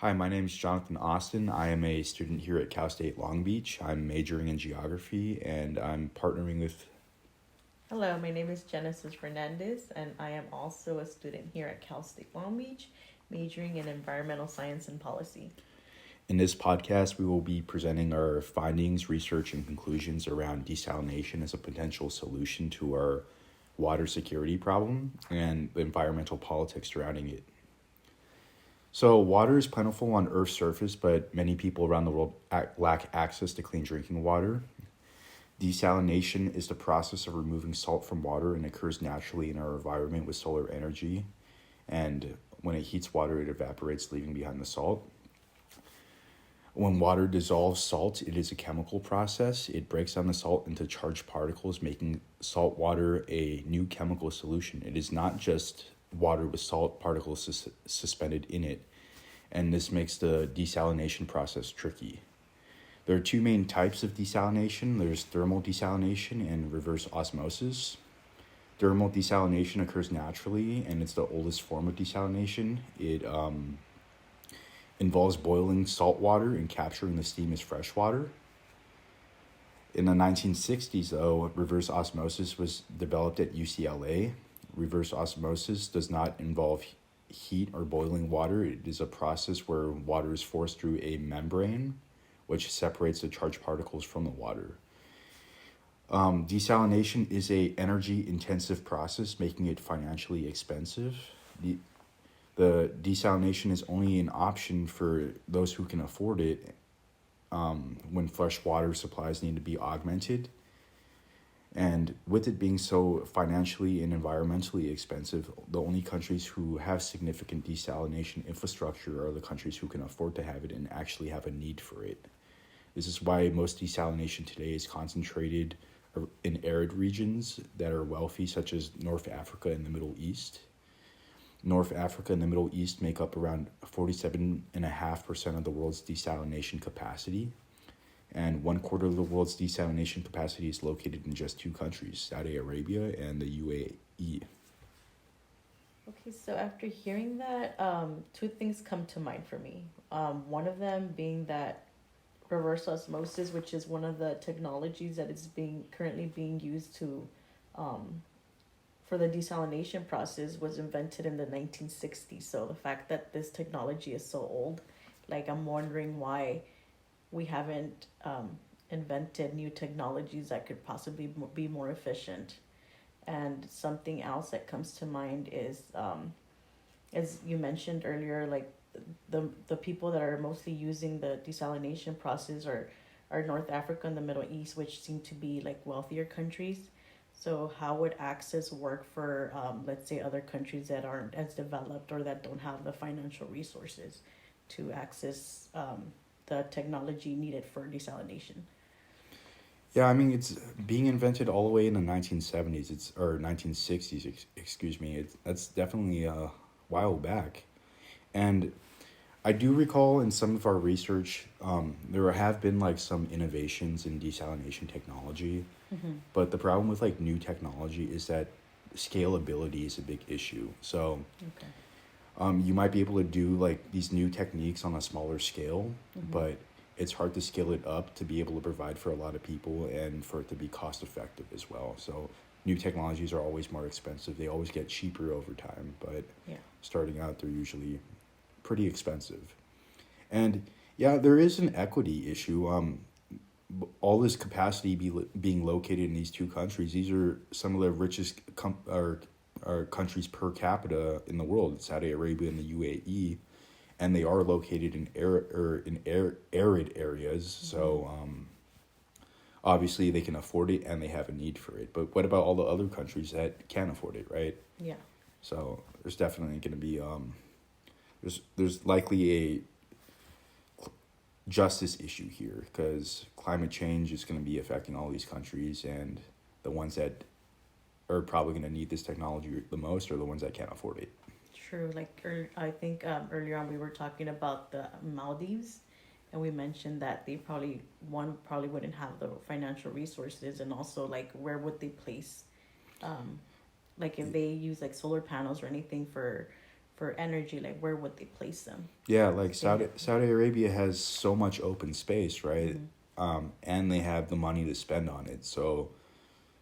Hi, my name is Jonathan Austin. I am a student here at Cal State Long Beach. I'm majoring in geography and I'm partnering with. Hello, my name is Genesis Fernandez, and I am also a student here at Cal State Long Beach, majoring in environmental science and policy. In this podcast, we will be presenting our findings, research, and conclusions around desalination as a potential solution to our water security problem and the environmental politics surrounding it. So, water is plentiful on Earth's surface, but many people around the world lack access to clean drinking water. Desalination is the process of removing salt from water and occurs naturally in our environment with solar energy. And when it heats water, it evaporates, leaving behind the salt. When water dissolves salt, it is a chemical process. It breaks down the salt into charged particles, making salt water a new chemical solution. It is not just water with salt particles suspended in it, and this makes the desalination process tricky. There are two main types of desalination. There's thermal desalination and reverse osmosis. Thermal desalination occurs naturally, and it's the oldest form of desalination. It involves boiling salt water and capturing the steam as fresh water. In the 1960s, though, reverse osmosis was developed at UCLA. Reverse osmosis does not involve heat or boiling water. It is a process where water is forced through a membrane, which separates the charged particles from the water. Desalination is a energy-intensive process, making it financially expensive. The desalination is only an option for those who can afford it when fresh water supplies need to be augmented. And with it being so financially and environmentally expensive, the only countries who have significant desalination infrastructure are the countries who can afford to have it and actually have a need for it. This is why most desalination today is concentrated in arid regions that are wealthy, such as North Africa and the Middle East. North Africa and the Middle East make up around 47.5% of the world's desalination capacity. And 1/4 of the world's desalination capacity is located in just two countries, Saudi Arabia and the UAE. Okay, so after hearing that, two things come to mind for me. One of them being that reverse osmosis, which is one of the technologies that is being currently being used to um, for the desalination process, was invented in the 1960s. So the fact that this technology is so old, like I'm wondering why we haven't invented new technologies that could possibly be more efficient. And something else that comes to mind is, as you mentioned earlier, like the people that are mostly using the desalination process are North Africa and the Middle East, which seem to be like wealthier countries. So how would access work for, let's say, other countries that aren't as developed or that don't have the financial resources to access the technology needed for desalination? Yeah, I mean, it's being invented all the way in the 1970s, or 1960s, excuse me. That's definitely a while back. And I do recall in some of our research, there have been like some innovations in desalination technology, Mm-hmm. but the problem with like new technology is that scalability is a big issue. So, Okay. you might be able to do like these new techniques on a smaller scale, Mm-hmm. but it's hard to scale it up to be able to provide for a lot of people and for it to be cost effective as well. So, new technologies are always more expensive. They always get cheaper over time, but Yeah. starting out, they're usually pretty expensive. And yeah, there is an equity issue. All this capacity being located in these two countries, these are some of the richest or countries per capita in the world, Saudi Arabia and the UAE, and they are located in arid areas. Mm-hmm. So obviously they can afford it and they have a need for it. But what about all the other countries that can't afford it, right? Yeah. So there's definitely going to be there's likely a justice issue here because climate change is going to be affecting all these countries, and the ones that are probably going to need this technology the most are the ones that can't afford it. True. Like I think earlier on we were talking about the Maldives, and we mentioned that they probably wouldn't have the financial resources, and also like where would they place, um, like if they use like solar panels or anything for for energy, like where would they place them? Yeah, like They have, Saudi Arabia has so much open space, right? mm-hmm. And they have the money to spend on it. So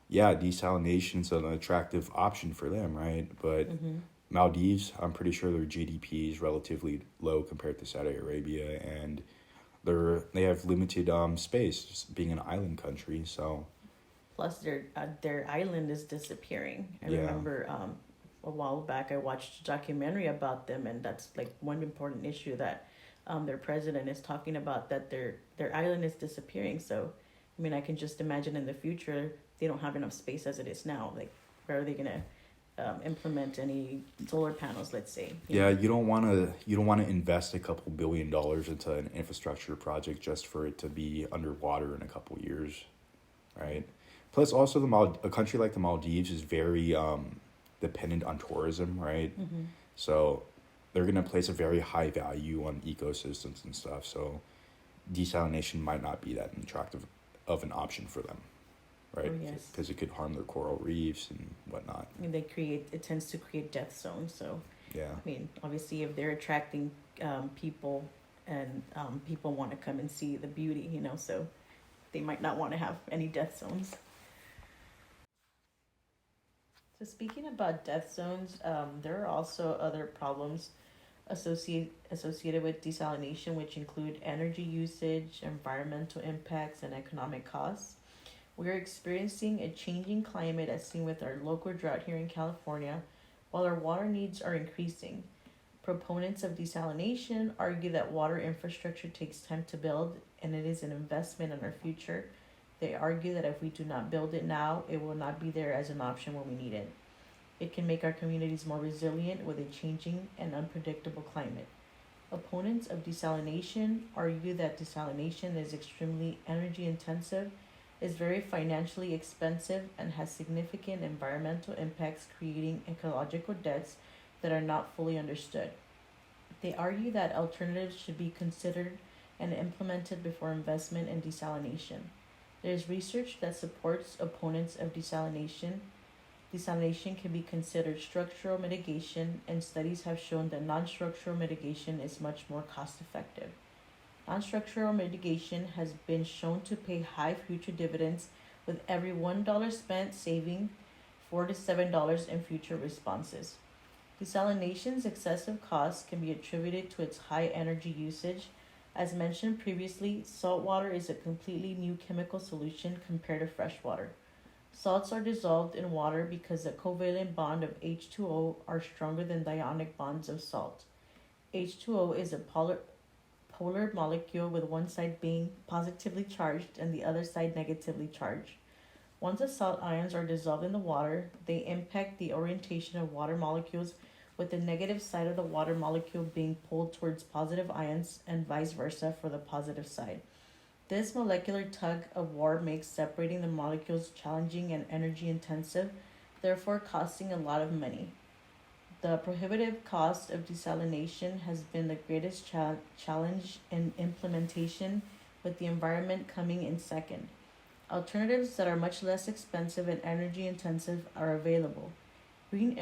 yeah, desalination's an attractive option for them, right? But Mm-hmm. Maldives, I'm pretty sure their GDP is relatively low compared to Saudi Arabia, and they have limited space, just being an island country. So Plus, their island is disappearing. I yeah, remember a while back I watched a documentary about them, and that's like one important issue that their president is talking about, that their island is disappearing. So, I mean, I can just imagine in the future they don't have enough space as it is now. Like, where are they gonna implement any solar panels? Let's say. You yeah, know? you don't want to invest a couple $1 billion into an infrastructure project just for it to be underwater in a couple years, right? Plus, also a country like the Maldives is very dependent on tourism, right? Mm-hmm. So they're gonna place a very high value on ecosystems and stuff. So desalination might not be that attractive of an option for them, Oh right? yes. Because it could harm their coral reefs and whatnot. I mean, it tends to create death zones. So, Yeah, I mean, obviously, if they're attracting people and people want to come and see the beauty, you know, so they might not want to have any death zones. So, speaking about death zones, there are also other problems associated with desalination, which include energy usage, environmental impacts, and economic costs. We are experiencing a changing climate as seen with our local drought here in California, while our water needs are increasing. Proponents of desalination argue that water infrastructure takes time to build and it is an investment in our future. They argue that if we do not build it now, it will not be there as an option when we need it. It can make our communities more resilient with a changing and unpredictable climate. Opponents of desalination argue that desalination is extremely energy intensive, is very financially expensive, and has significant environmental impacts, creating ecological debts that are not fully understood. They argue that alternatives should be considered and implemented before investment in desalination. There is research that supports opponents of desalination. Desalination can be considered structural mitigation, and studies have shown that non structural mitigation is much more cost effective. Non structural mitigation has been shown to pay high future dividends, with every $1 spent saving $4 to $7 in future responses. Desalination's excessive costs can be attributed to its high energy usage. As mentioned previously, salt water is a completely new chemical solution compared to fresh water. Salts are dissolved in water because the covalent bond of H2O are stronger than the ionic bonds of salt. H2O is a polar molecule with one side being positively charged and the other side negatively charged. Once the salt ions are dissolved in the water, they impact the orientation of water molecules, with the negative side of the water molecule being pulled towards positive ions and vice versa for the positive side. This molecular tug of war makes separating the molecules challenging and energy intensive, therefore costing a lot of money. The prohibitive cost of desalination has been the greatest challenge in implementation, with the environment coming in second. Alternatives that are much less expensive and energy intensive are available. Green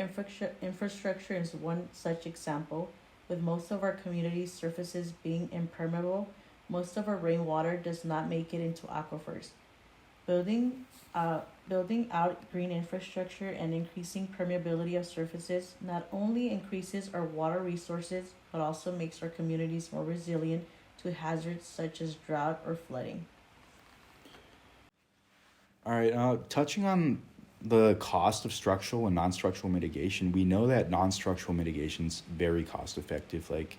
infrastructure is one such example, with most of our community surfaces being impermeable. Most of our rainwater does not make it into aquifers. Building, building out green infrastructure and increasing permeability of surfaces not only increases our water resources but also makes our communities more resilient to hazards such as drought or flooding. all right. Touching on the cost of structural and non-structural mitigation, we know that non-structural mitigation is very cost effective, like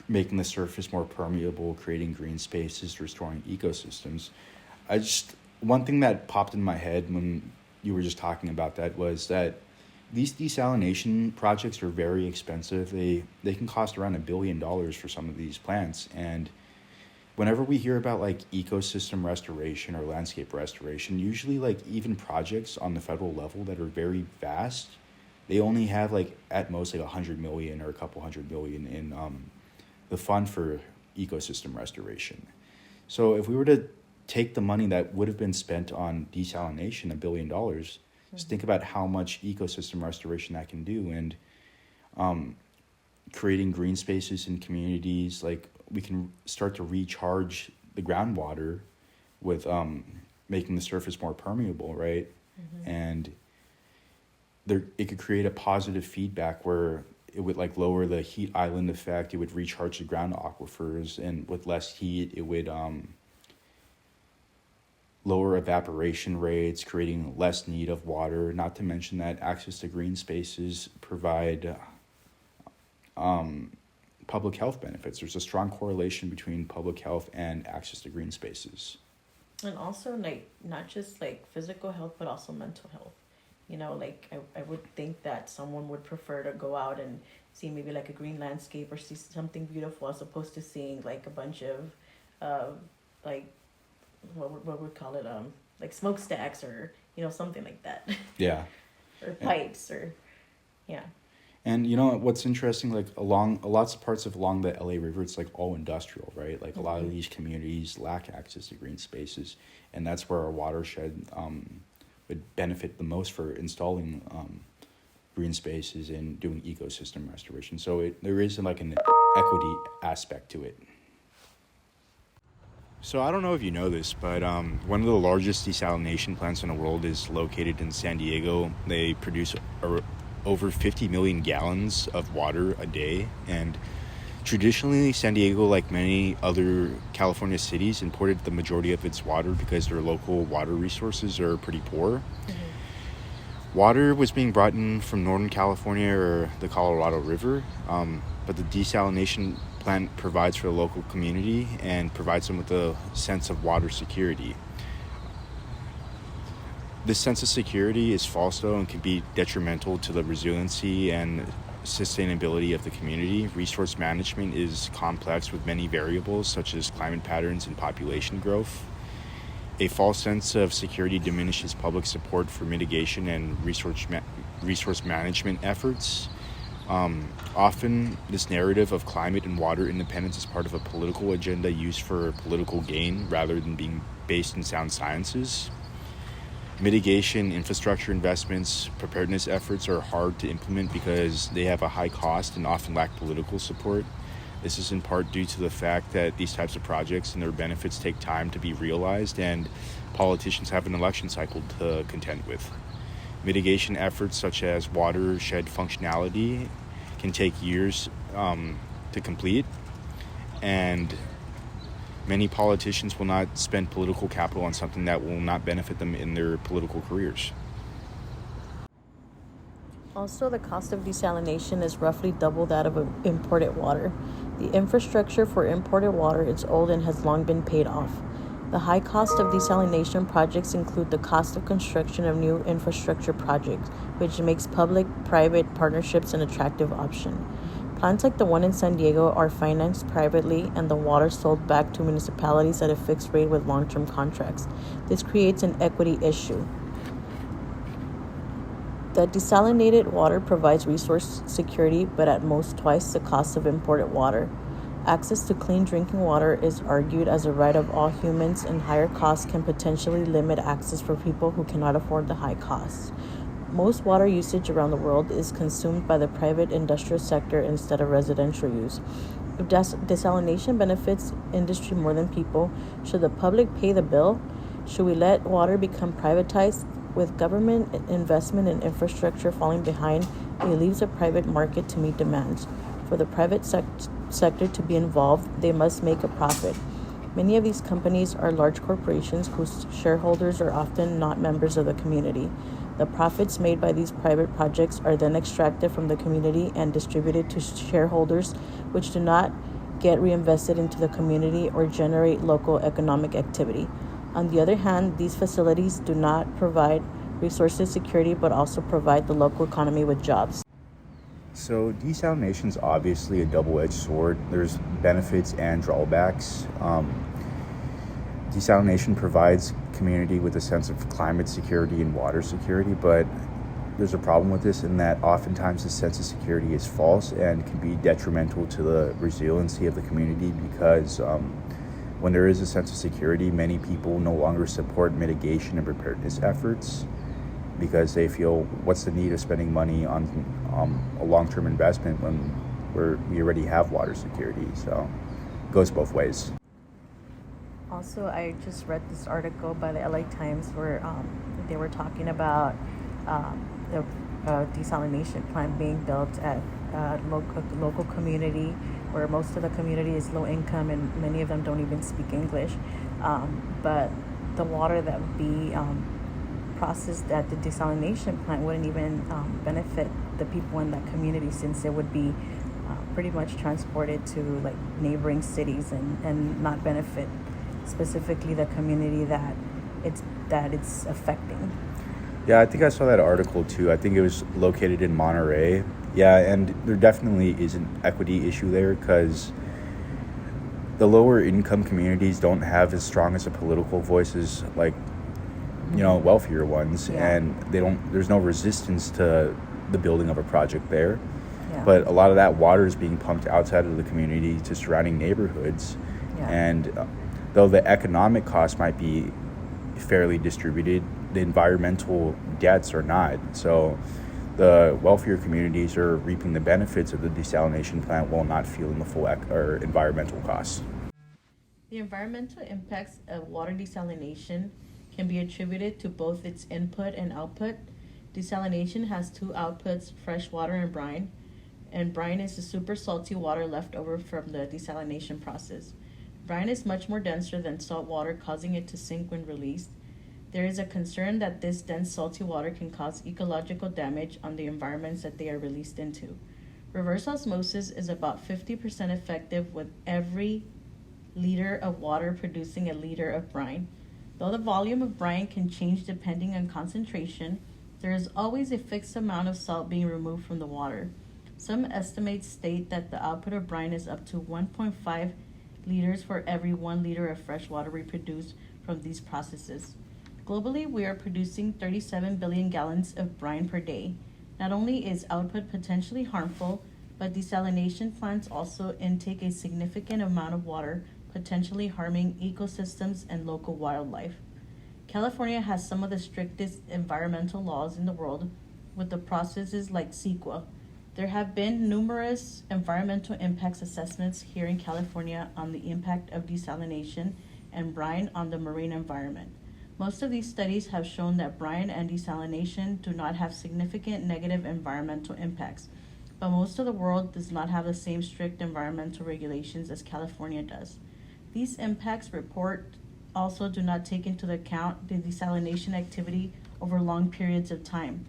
making the surface more permeable, creating green spaces, restoring ecosystems. I just One thing that popped in my head when you were just talking about that was that these desalination projects are very expensive. They can cost around $1 billion for some of these plants, and whenever we hear about like ecosystem restoration or landscape restoration, usually like even projects on the federal level that are very vast, they only have like at most like 100 million or a couple 100 million in the fund for ecosystem restoration. So if we were to take the money that would have been spent on desalination, $1 billion, just think about how much ecosystem restoration that can do. And creating green spaces in communities, like we can start to recharge the groundwater with making the surface more permeable, right? And it could create a positive feedback where it would like lower the heat island effect. It would recharge the ground aquifers, and with less heat, it would lower evaporation rates, creating less need of water. Not to mention that access to green spaces provide public health benefits. There's a strong correlation between public health and access to green spaces. And also, like, not just like physical health, but also mental health. You know, like I would think that someone would prefer to go out and see maybe like a green landscape or see something beautiful as opposed to seeing like a bunch of like what would call it like smokestacks or something like that. Yeah. Or pipes or yeah. And what's interesting, like along lots of parts of along the LA River, it's like all industrial, right? Like a lot of these communities lack access to green spaces, and that's where our watershed would benefit the most for installing green spaces and doing ecosystem restoration. So there is like an equity aspect to it. So I don't know if you know this, but one of the largest desalination plants in the world is located in San Diego. They produce over 50 million gallons of water a day, and traditionally San Diego, like many other California cities, imported the majority of its water because their local water resources are pretty poor. Water was being brought in from Northern California or the Colorado River, but the desalination plant provides for the local community and provides them with a sense of water security. This sense of security is false, though, and can be detrimental to the resiliency and sustainability of the community. Resource management is complex with many variables, such as climate patterns and population growth. A false sense of security diminishes public support for mitigation and resource management efforts. Often, this narrative of climate and water independence is part of a political agenda used for political gain rather than being based in sound sciences. Mitigation, infrastructure investments, preparedness efforts are hard to implement because they have a high cost and often lack political support. This is in part due to the fact that these types of projects and their benefits take time to be realized, and politicians have an election cycle to contend with. Mitigation efforts such as watershed functionality can take years to complete, and many politicians will not spend political capital on something that will not benefit them in their political careers. Also, the cost of desalination is roughly double that of imported water. The infrastructure for imported water is old and has long been paid off. The high cost of desalination projects include the cost of construction of new infrastructure projects, which makes public-private partnerships an attractive option. Plants like the one in San Diego are financed privately and the water sold back to municipalities at a fixed rate with long-term contracts. This creates an equity issue. The desalinated water provides resource security, but at most twice the cost of imported water. Access to clean drinking water is argued as a right of all humans, and higher costs can potentially limit access for people who cannot afford the high costs. Most water usage around the world is consumed by the private industrial sector instead of residential use. If desalination benefits industry more than people, should the public pay the bill? Should we let water become privatized? With government investment in infrastructure falling behind, it leaves a private market to meet demands. For the private sector to be involved, they must make a profit. Many of these companies are large corporations whose shareholders are often not members of the community. The profits made by these private projects are then extracted from the community and distributed to shareholders, which do not get reinvested into the community or generate local economic activity. On the other hand, these facilities do not provide resources security, but also provide the local economy with jobs. So desalination is obviously a double-edged sword. There's benefits and drawbacks. Desalination provides community with a sense of climate security and water security, but there's a problem with this in that oftentimes the sense of security is false and can be detrimental to the resiliency of the community because when there is a sense of security, many people no longer support mitigation and preparedness efforts because they feel, what's the need of spending money on a long-term investment when we already have water security. So it goes both ways. Also, I just read this article by the LA Times where they were talking about the desalination plant being built at a local community where most of the community is low income and many of them don't even speak English. But the water that would be processed at the desalination plant wouldn't even benefit the people in that community, since it would be pretty much transported to like neighboring cities and not benefit specifically the community that it's affecting. Yeah, I think I saw that article too. I think it was located in Monterey. Yeah, and there definitely is an equity issue there because the lower income communities don't have as strong as a political voice as like, wealthier ones, Yeah. and there's no resistance to the building of a project there. Yeah. But a lot of that water is being pumped outside of the community to surrounding neighborhoods. Yeah. And though the economic cost might be fairly distributed, the environmental debts are not. So the wealthier communities are reaping the benefits of the desalination plant while not feeling the full or environmental costs. The environmental impacts of water desalination can be attributed to both its input and output. Desalination has two outputs, fresh water and brine. And brine is the super salty water left over from the desalination process. Brine is much more denser than salt water, causing it to sink when released. There is a concern that this dense salty water can cause ecological damage on the environments that they are released into. Reverse osmosis is about 50% effective with every liter of water producing a liter of brine. Though the volume of brine can change depending on concentration, there is always a fixed amount of salt being removed from the water. Some estimates state that the output of brine is up to 1.5 liters for every 1 liter of fresh water we produce from these processes. Globally, we are producing 37 billion gallons of brine per day. Not only is output potentially harmful, but desalination plants also intake a significant amount of water, potentially harming ecosystems and local wildlife. California has some of the strictest environmental laws in the world, with the processes like CEQA. There have been numerous environmental impacts assessments here in California on the impact of desalination and brine on the marine environment. Most of these studies have shown that brine and desalination do not have significant negative environmental impacts, but most of the world does not have the same strict environmental regulations as California does. These impacts report also do not take into account the desalination activity over long periods of time.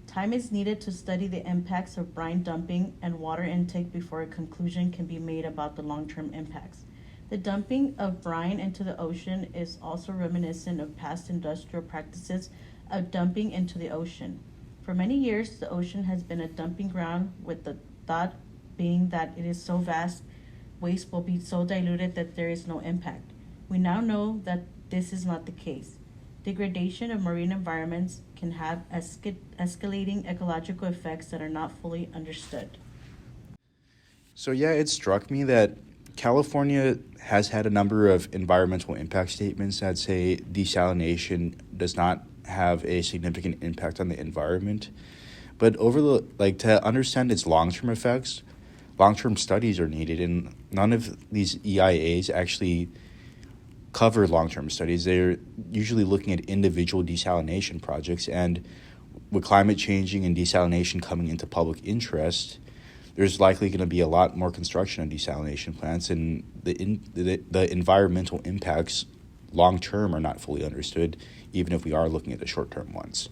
Time is needed to study the impacts of brine dumping and water intake before a conclusion can be made about the long-term impacts. The dumping of brine into the ocean is also reminiscent of past industrial practices of dumping into the ocean. For many years, the ocean has been a dumping ground, with the thought being that it is so vast, waste will be so diluted that there is no impact. We now know that this is not the case. Degradation of marine environments can have escalating ecological effects that are not fully understood. So yeah, it struck me that California has had a number of environmental impact statements that say desalination does not have a significant impact on the environment. But to understand its long-term effects, long-term studies are needed, and none of these EIAs actually cover long-term studies. They're usually looking at individual desalination projects, and with climate changing and desalination coming into public interest, there's likely going to be a lot more construction of desalination plants, and the environmental impacts long-term are not fully understood, even if we are looking at the short-term ones.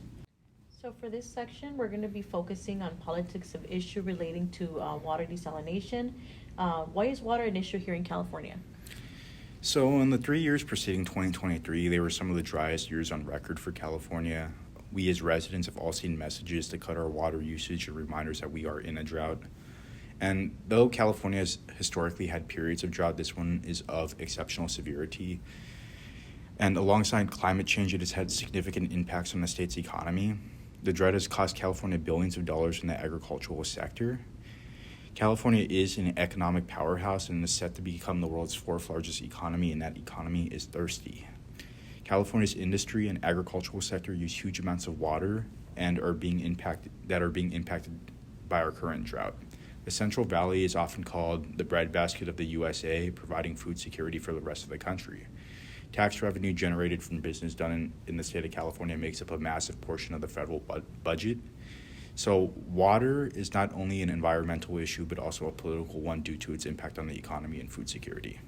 So for this section, we're going to be focusing on politics of issue relating to water desalination. Why is water an issue here in California? So in the 3 years preceding 2023, they were some of the driest years on record for California. We as residents have all seen messages to cut our water usage and reminders that we are in a drought. And though California has historically had periods of drought, this one is of exceptional severity. And alongside climate change, it has had significant impacts on the state's economy. The drought has cost California billions of dollars in the agricultural sector. California is an economic powerhouse and is set to become the world's fourth largest economy, and that economy is thirsty. California's industry and agricultural sector use huge amounts of water and are being impacted by our current drought. The Central Valley is often called the breadbasket of the USA, providing food security for the rest of the country. Tax revenue generated from business done in the state of California makes up a massive portion of the federal budget. So water is not only an environmental issue, but also a political one due to its impact on the economy and food security.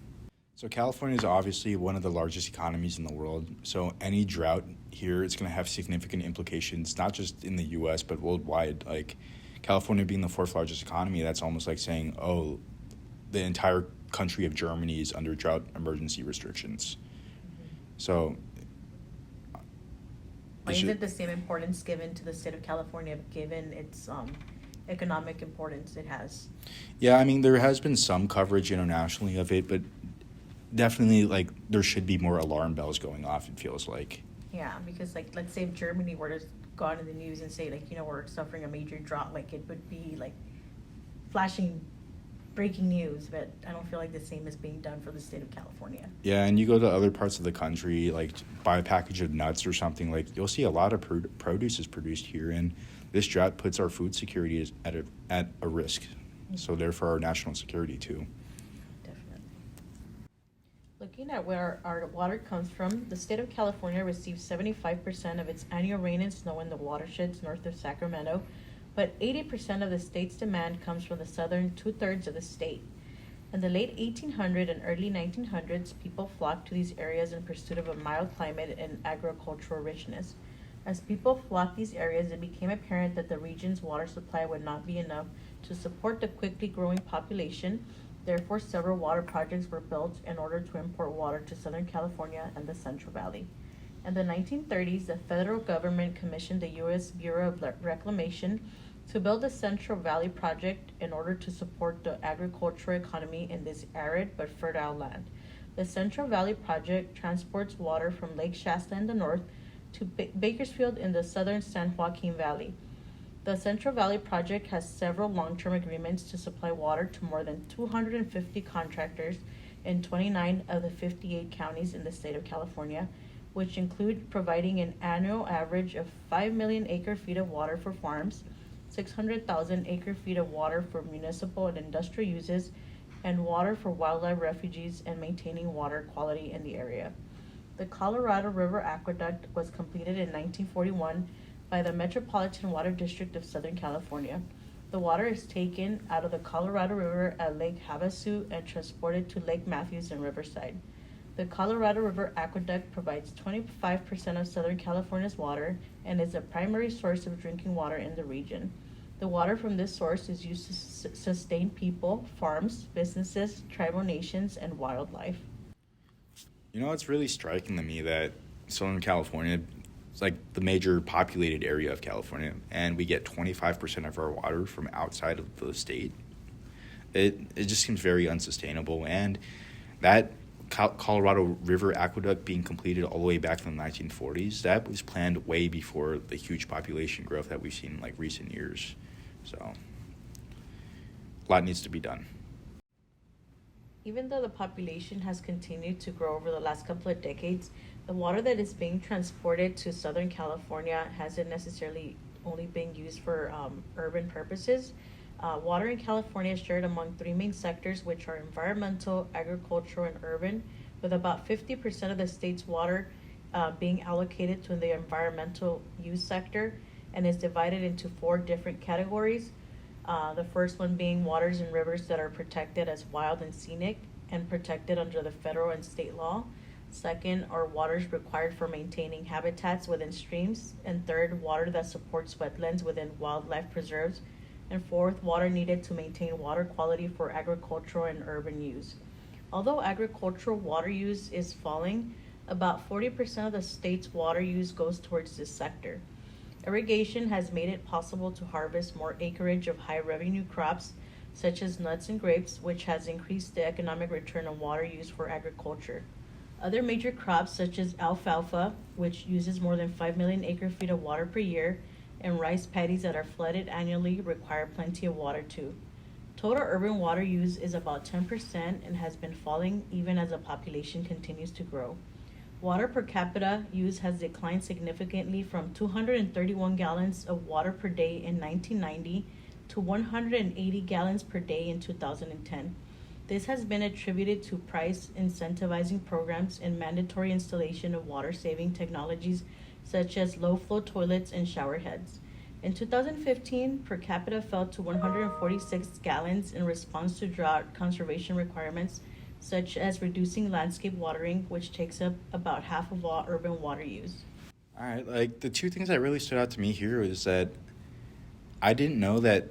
So California is obviously one of the largest economies in the world. So any drought here is going to have significant implications, not just in the U.S., but worldwide. Like California being the fourth largest economy, that's almost like saying, oh, the entire country of Germany is under drought emergency restrictions. So why is it the same importance given to the state of California given its economic importance it has? Yeah, I mean, there has been some coverage internationally of it, but definitely, like, there should be more alarm bells going off, it feels like. Yeah, because, like, let's say if Germany were to go out in the news and say, like, you know, we're suffering a major drought, like, it would be, like, flashing breaking news, but I don't feel like the same is being done for the state of California. Yeah, and you go to other parts of the country, like buy a package of nuts or something, like you'll see a lot of produce is produced here, and this drought puts our food security at a risk. Mm-hmm. So therefore our national security too. Definitely. Looking at where our water comes from, the state of California receives 75% of its annual rain and snow in the watersheds north of Sacramento, but 80% of the state's demand comes from the southern 2/3 of the state. In the late 1800s and early 1900s, people flocked to these areas in pursuit of a mild climate and agricultural richness. As people flocked these areas, it became apparent that the region's water supply would not be enough to support the quickly growing population. Therefore, several water projects were built in order to import water to Southern California and the Central Valley. In the 1930s, the federal government commissioned the U.S. Bureau of Reclamation to build the Central Valley Project in order to support the agricultural economy in this arid but fertile land. The Central Valley Project transports water from Lake Shasta in the north to Bakersfield in the southern San Joaquin Valley. The Central Valley Project has several long-term agreements to supply water to more than 250 contractors in 29 of the 58 counties in the state of California, which include providing an annual average of 5 million acre-feet of water for farms, 600,000 acre-feet of water for municipal and industrial uses, and water for wildlife refuges and maintaining water quality in the area. The Colorado River Aqueduct was completed in 1941 by the Metropolitan Water District of Southern California. The water is taken out of the Colorado River at Lake Havasu and transported to Lake Matthews and Riverside. The Colorado River Aqueduct provides 25% of Southern California's water and is a primary source of drinking water in the region. The water from this source is used to sustain people, farms, businesses, tribal nations, and wildlife. You know, it's really striking to me that Southern California is like the major populated area of California, and we get 25% of our water from outside of the state. It just seems very unsustainable, and that Colorado River Aqueduct being completed all the way back in the 1940s, that was planned way before the huge population growth that we've seen in like recent years. So a lot needs to be done. Even though the population has continued to grow over the last couple of decades, the water that is being transported to Southern California hasn't necessarily only been used for urban purposes. Water in California is shared among three main sectors, which are environmental, agricultural, and urban, with about 50% of the state's water being allocated to the environmental use sector, and is divided into four different categories. The first one being waters and rivers that are protected as wild and scenic and protected under the federal and state law. Second are waters required for maintaining habitats within streams. And third, water that supports wetlands within wildlife preserves. And fourth, water needed to maintain water quality for agricultural and urban use. Although agricultural water use is falling, about 40% of the state's water use goes towards this sector. Irrigation has made it possible to harvest more acreage of high revenue crops, such as nuts and grapes, which has increased the economic return on water used for agriculture. Other major crops, such as alfalfa, which uses more than 5 million acre-feet of water per year, and rice paddies that are flooded annually, require plenty of water too. Total urban water use is about 10% and has been falling even as the population continues to grow. Water per capita use has declined significantly from 231 gallons of water per day in 1990 to 180 gallons per day in 2010. This has been attributed to price incentivizing programs and mandatory installation of water saving technologies such as low flow toilets and shower heads. In 2015, per capita fell to 146 gallons in response to drought conservation requirements, such as reducing landscape watering, which takes up about half of all urban water use. All right, like the two things that really stood out to me here is that I didn't know that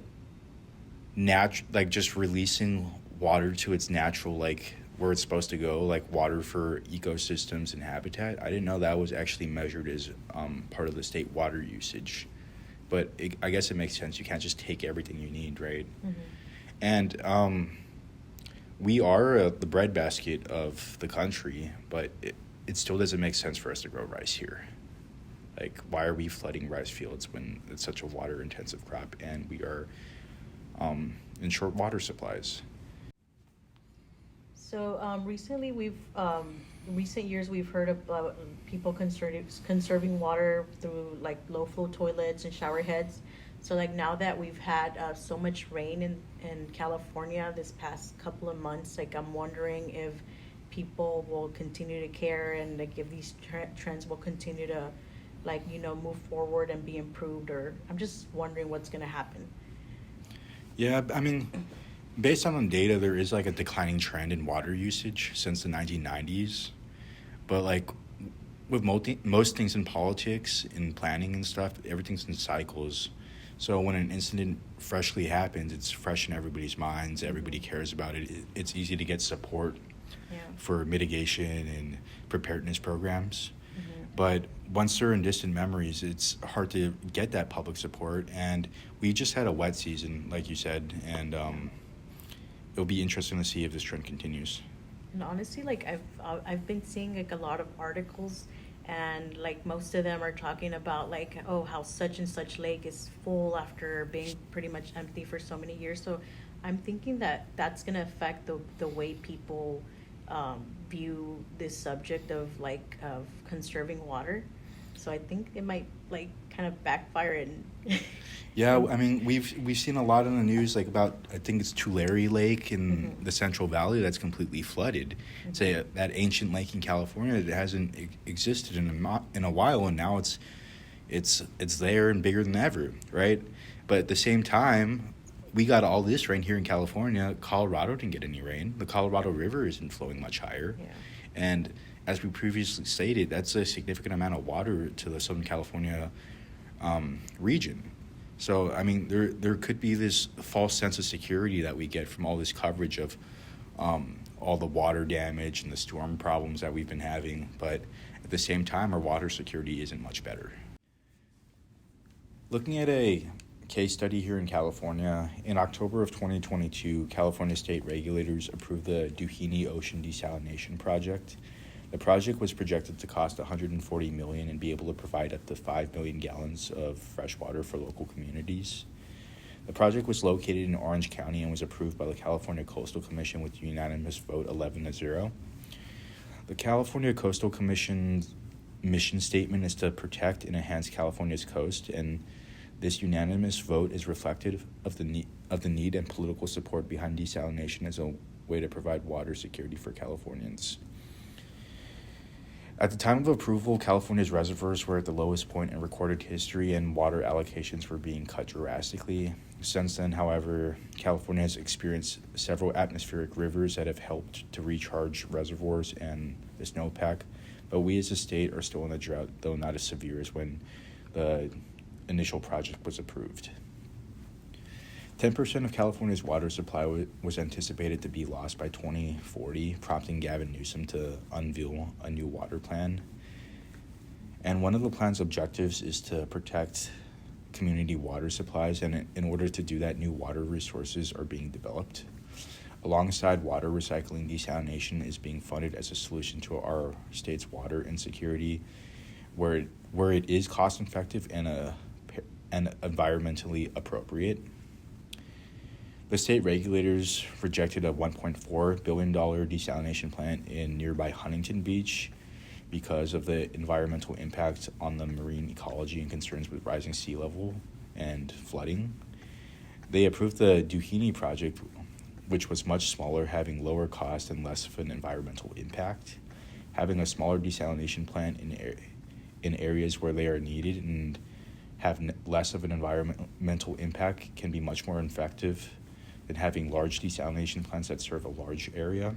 like just releasing water to its natural, like where it's supposed to go, like water for ecosystems and habitat. I didn't know that was actually measured as part of the state water usage. But I guess it makes sense. You can't just take everything you need, right? Mm-hmm. And we are the breadbasket of the country, but it still doesn't make sense for us to grow rice here. Like, why are we flooding rice fields when it's such a water-intensive crop and we are in short water supplies? So recently, in recent years, we've heard about people conserving water through like low flow toilets and shower heads. So like now that we've had so much rain in California this past couple of months, like I'm wondering if people will continue to care and like if these trends will continue to like, move forward and be improved, or I'm just wondering what's going to happen. Yeah, I mean, based on data, there is like a declining trend in water usage since the 1990s. But like with most things in politics, in planning and stuff, everything's in cycles. So when an incident freshly happens, it's fresh in everybody's minds. Everybody cares about it. It's easy to get support for mitigation and preparedness programs. Mm-hmm. But once they're in distant memories, it's hard to get that public support. And we just had a wet season, like you said, and it'll be interesting to see if this trend continues. And honestly, like I've been seeing like a lot of articles, and like most of them are talking about like, oh, how such and such lake is full after being pretty much empty for so many years. So I'm thinking that that's gonna affect the way people view this subject of conserving water. So I think it might like kind of backfire and Yeah, I mean, we've seen a lot in the news, like about, I think it's Tulare Lake in mm-hmm. the Central Valley that's completely flooded. Mm-hmm. It's that ancient lake in California that hasn't existed in a while, and now it's there and bigger than ever, right? But at the same time, we got all this rain here in California. Colorado didn't get any rain. The Colorado River isn't flowing much higher. Yeah. And as we previously stated, that's a significant amount of water to the Southern California region. So, I mean, there could be this false sense of security that we get from all this coverage of all the water damage and the storm problems that we've been having. But at the same time, our water security isn't much better. Looking at a case study here in California, in October of 2022, California state regulators approved the Doheny Ocean Desalination Project. The project was projected to cost $140 million and be able to provide up to 5 million gallons of fresh water for local communities. The project was located in Orange County and was approved by the California Coastal Commission with a unanimous vote 11-0. The California Coastal Commission's mission statement is to protect and enhance California's coast, and this unanimous vote is reflective of the need and political support behind desalination as a way to provide water security for Californians. At the time of approval, California's reservoirs were at the lowest point in recorded history and water allocations were being cut drastically. Since then, however, California has experienced several atmospheric rivers that have helped to recharge reservoirs and the snowpack, but we as a state are still in a drought, though not as severe as when the initial project was approved. 10% of California's water supply was anticipated to be lost by 2040, prompting Gavin Newsom to unveil a new water plan. And one of the plan's objectives is to protect community water supplies, and in order to do that, new water resources are being developed. Alongside water recycling, desalination is being funded as a solution to our state's water insecurity, where it is cost-effective and environmentally appropriate. The state regulators rejected a $1.4 billion desalination plant in nearby Huntington Beach because of the environmental impact on the marine ecology and concerns with rising sea level and flooding. They approved the Duhini project, which was much smaller, having lower cost and less of an environmental impact. Having a smaller desalination plant in areas where they are needed and have less of an environmental impact can be much more effective than having large desalination plants that serve a large area.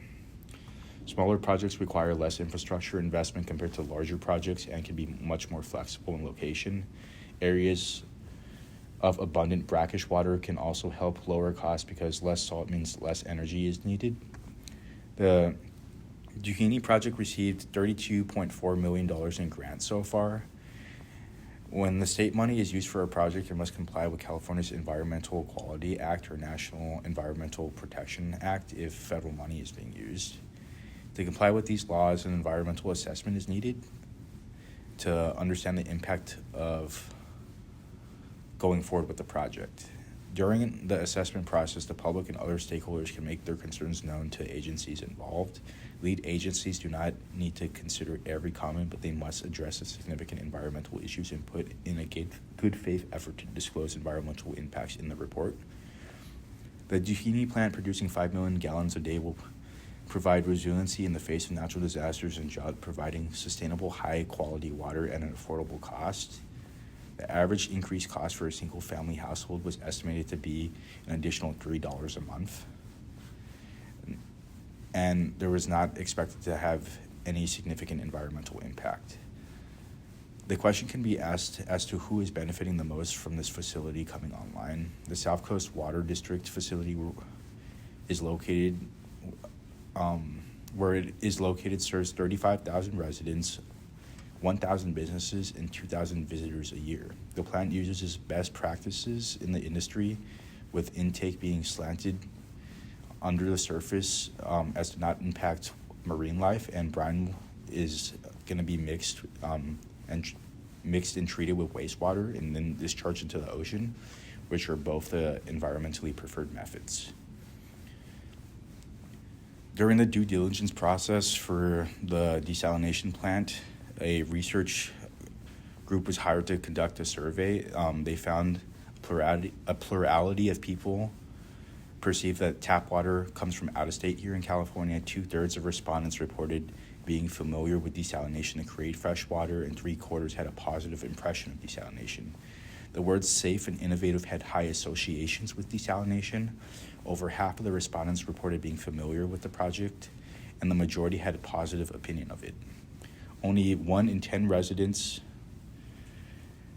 Smaller projects require less infrastructure investment compared to larger projects and can be much more flexible in location. Areas of abundant brackish water can also help lower costs because less salt means less energy is needed. The Duhini project received $32.4 million in grants so far. When the state money is used for a project, it must comply with California's Environmental Quality Act or National Environmental Protection Act if federal money is being used. To comply with these laws, an environmental assessment is needed to understand the impact of going forward with the project. During the assessment process, the public and other stakeholders can make their concerns known to agencies involved. Lead agencies do not need to consider every comment, but they must address the significant environmental issues and put in a good faith effort to disclose environmental impacts in the report. The Duhini plant, producing 5 million gallons a day, will provide resiliency in the face of natural disasters and drought, providing sustainable, high-quality water at an affordable cost. The average increased cost for a single-family household was estimated to be an additional $3 a month. And there was not expected to have any significant environmental impact. The question can be asked as to who is benefiting the most from this facility coming online. The South Coast Water District facility is located where it is located serves 35,000 residents, 1,000 businesses, and 2,000 visitors a year. The plant uses best practices in the industry, with intake being slanted under the surface as to not impact marine life, and brine is going to be mixed and treated with wastewater and then discharged into the ocean, which are both the environmentally preferred methods. During the due diligence process for the desalination plant, a research group was hired to conduct a survey. They found a plurality of people perceive that tap water comes from out of state here in California. 2/3 of respondents reported being familiar with desalination to create fresh water, and 3/4 had a positive impression of desalination. The words safe and innovative had high associations with desalination. Over half of the respondents reported being familiar with the project, and the majority had a positive opinion of it. Only 1 in 10 residents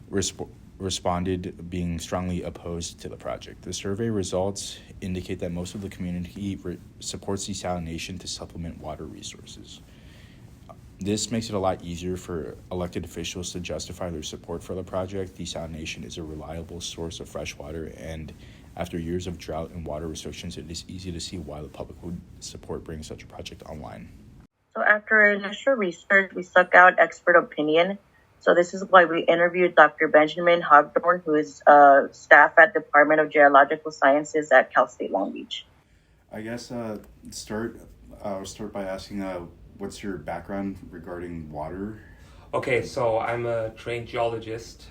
responded being strongly opposed to the project. The survey results indicate that most of the community supports desalination to supplement water resources. This makes it a lot easier for elected officials to justify their support for the project. Desalination is a reliable source of fresh water, and after years of drought and water restrictions, it is easy to see why the public would support bringing such a project online. So after initial research, we sought out expert opinion. So this is why we interviewed Dr. Benjamin Hogdorn, who is staff at Department of Geological Sciences at Cal State Long Beach. I guess I'll start by asking what's your background regarding water? Okay, so I'm a trained geologist.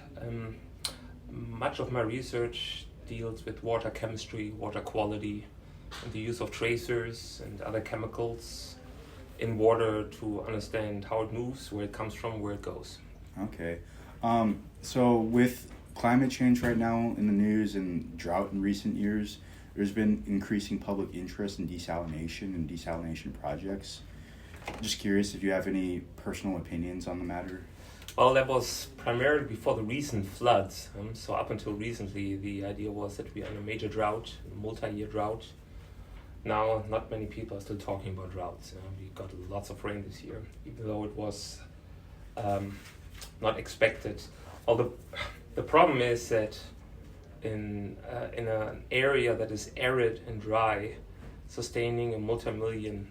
Much of my research deals with water chemistry, water quality, and the use of tracers and other chemicals in water to understand how it moves, where it comes from, where it goes. Okay. So with climate change right now in the news and drought in recent years, there's been increasing public interest in desalination and desalination projects. Just curious if you have any personal opinions on the matter. Well, that was primarily before the recent floods. So up until recently, the idea was that we are in a major drought, a multi-year drought. Now, not many people are still talking about droughts. We got lots of rain this year, even though it was not expected. Although the problem is that in an area that is arid and dry, sustaining a multi-million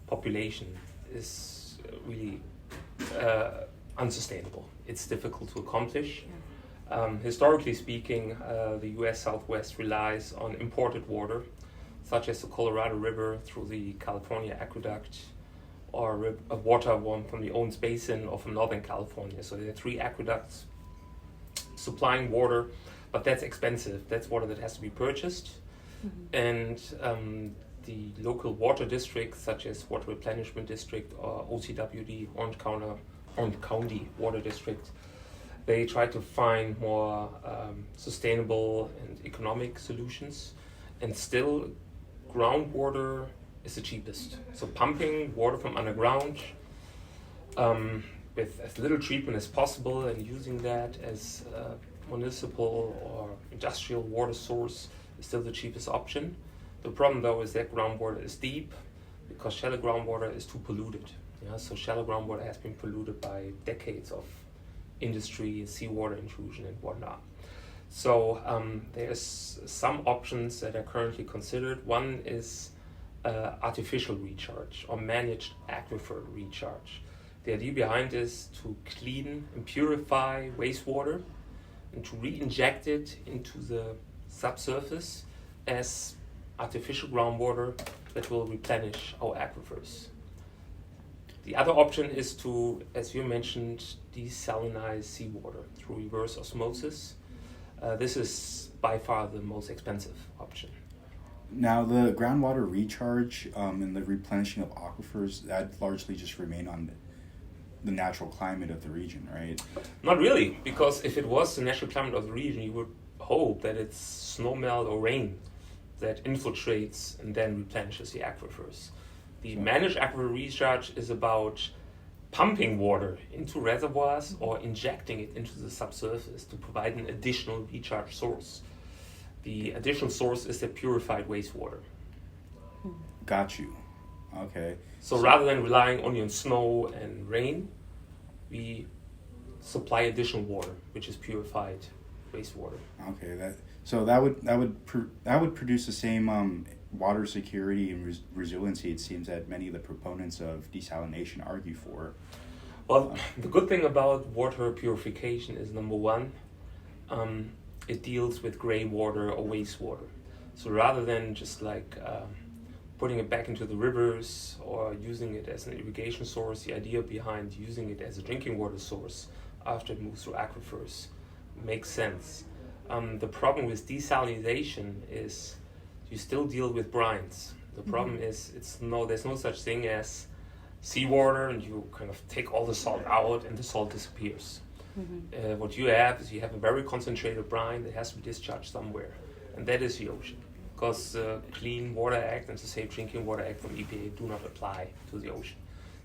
population is really unsustainable. It's difficult to accomplish. Historically speaking, the U.S. Southwest relies on imported water, such as the Colorado River through the California Aqueduct, or water from the Owens Basin or from Northern California. So there are 3 aqueducts supplying water, but that's expensive. That's water that has to be purchased. And the local water districts, such as Water Replenishment District or OCWD, Orange County Water District, they try to find more sustainable and economic solutions. And still, groundwater is the cheapest. So pumping water from underground with as little treatment as possible and using that as a municipal or industrial water source is still the cheapest option. The problem, though, is that groundwater is deep because shallow groundwater is too polluted. Yeah? So shallow groundwater has been polluted by decades of industry, seawater intrusion, and whatnot. So there's some options that are currently considered. One is artificial recharge or managed aquifer recharge. The idea behind is to clean and purify wastewater and to re-inject it into the subsurface as artificial groundwater that will replenish our aquifers. The other option is to, as you mentioned, desalinize seawater through reverse osmosis. This is by far the most expensive option. Now, the groundwater recharge and the replenishing of aquifers, that largely just remain on the natural climate of the region, right? Not really, because if it was the natural climate of the region, you would hope that it's snowmelt or rain that infiltrates and then replenishes the aquifers. The managed aquifer recharge is about pumping water into reservoirs or injecting it into the subsurface to provide an additional recharge source. The additional source is the purified wastewater. Got you. Okay. So rather than relying only on snow and rain, we supply additional water, which is purified wastewater. Okay, that would produce the same water security and resiliency, it seems, that many of the proponents of desalination argue for. Well, the good thing about water purification is, number one, it deals with gray water or wastewater. So rather than just putting it back into the rivers or using it as an irrigation source, the idea behind using it as a drinking water source after it moves through aquifers makes sense. The problem with desalination is you still deal with brines. The problem is there's no such thing as seawater and you kind of take all the salt out and the salt disappears. What you have is you have a very concentrated brine that has to be discharged somewhere, and that is the ocean. Because the Clean Water Act and the Safe Drinking Water Act from EPA do not apply to the ocean.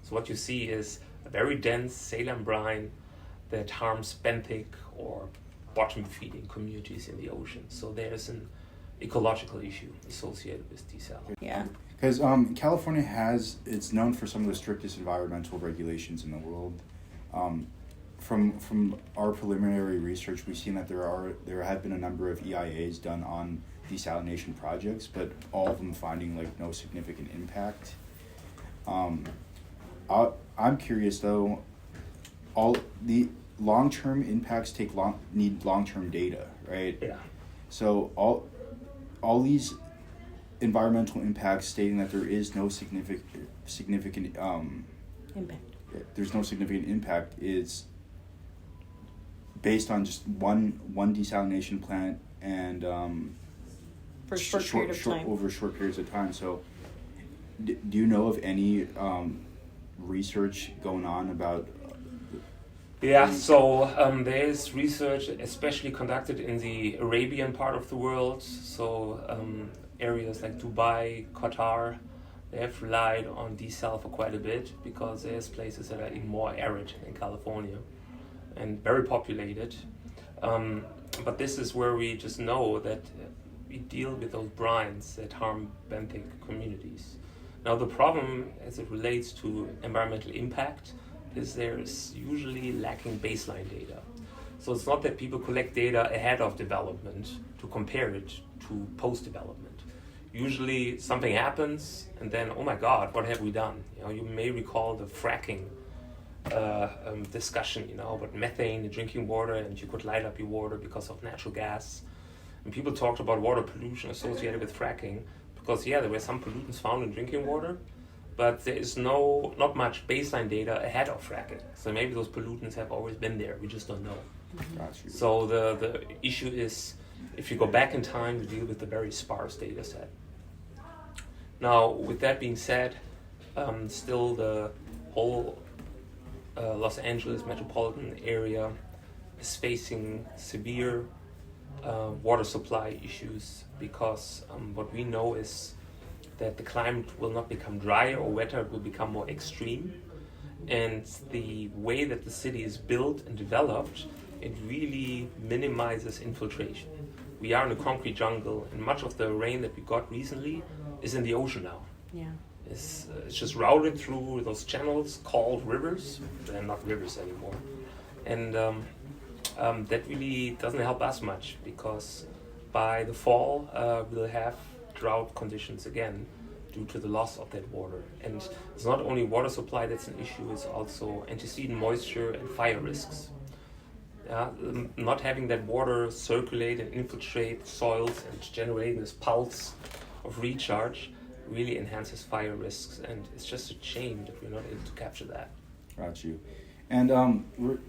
So what you see is a very dense saline brine that harms benthic or bottom-feeding communities in the ocean. So there's an ecological issue associated with desal. Yeah. Because California it's known for some of the strictest environmental regulations in the world. From our preliminary research, we've seen that there have been a number of EIAs done on desalination projects, but all of them finding no significant impact. I'm curious though, all the long-term impacts need long-term data, right? Yeah. So all these environmental impacts stating that there is no significant Impact. there's no significant impact is based on just one desalination plant and For a short period of time. over short periods of time. So do you know of any research going on about Yeah, so there's research especially conducted in the Arabian part of the world, so areas like Dubai, Qatar, they have relied on desal for quite a bit because there's places that are even more arid than California and very populated. But this is where we just know that we deal with those brines that harm benthic communities. Now the problem as it relates to environmental impact is there's usually lacking baseline data. So it's not that people collect data ahead of development to compare it to post-development. Usually something happens and then, oh my God, what have we done? You may recall the fracking discussion, about methane in drinking water, and you could light up your water because of natural gas. And people talked about water pollution associated with fracking because, there were some pollutants found in drinking water, but there is not much baseline data ahead of fracking. So maybe those pollutants have always been there. We just don't know. Got you. So the issue is if you go back in time to deal with the very sparse data set. Now, with that being said, still the whole Los Angeles metropolitan area is facing severe water supply issues because what we know is that the climate will not become drier or wetter, it will become more extreme. And the way that the city is built and developed, it really minimizes infiltration. We are in a concrete jungle, and much of the rain that we got recently is in the ocean now. Yeah. It's just routed through those channels called rivers. They're not rivers anymore. And that really doesn't help us much because by the fall we'll have drought conditions again due to the loss of that water. And it's not only water supply that's an issue, it's also antecedent moisture and fire risks. Not having that water circulate and infiltrate soils and generating this pulse of recharge really enhances fire risks, and it's just a shame that we're not able to capture that. Got you. And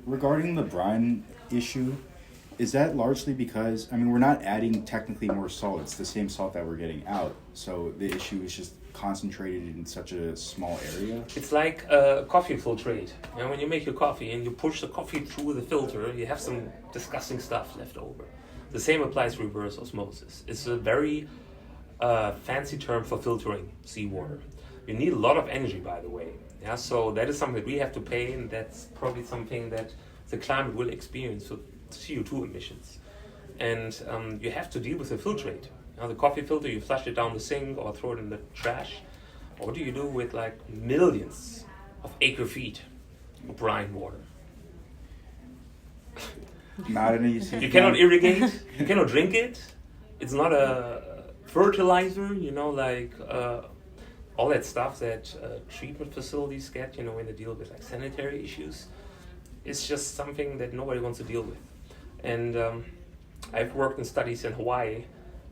regarding the brine issue, is that largely because, I mean, we're not adding technically more salt, it's the same salt that we're getting out, so the issue is just concentrated in such a small area? It's like a coffee filtrate. You know, when you make your coffee and you push the coffee through the filter, you have some disgusting stuff left over. The same applies to reverse osmosis. It's a very fancy term for filtering seawater. You need a lot of energy, by the way. Yeah, so that is something that we have to pay, and that's probably something that the climate will experience with CO2 emissions. And you have to deal with the filtrate. Now, the coffee filter, you flush it down the sink or throw it in the trash. Or what do you do with like millions of acre feet of brine water? Not an easy. You cannot irrigate, you cannot drink it. It's not a fertilizer, you know, like all that stuff that treatment facilities get, you know, when they deal with like sanitary issues. It's just something that nobody wants to deal with. And I've worked in studies in Hawaii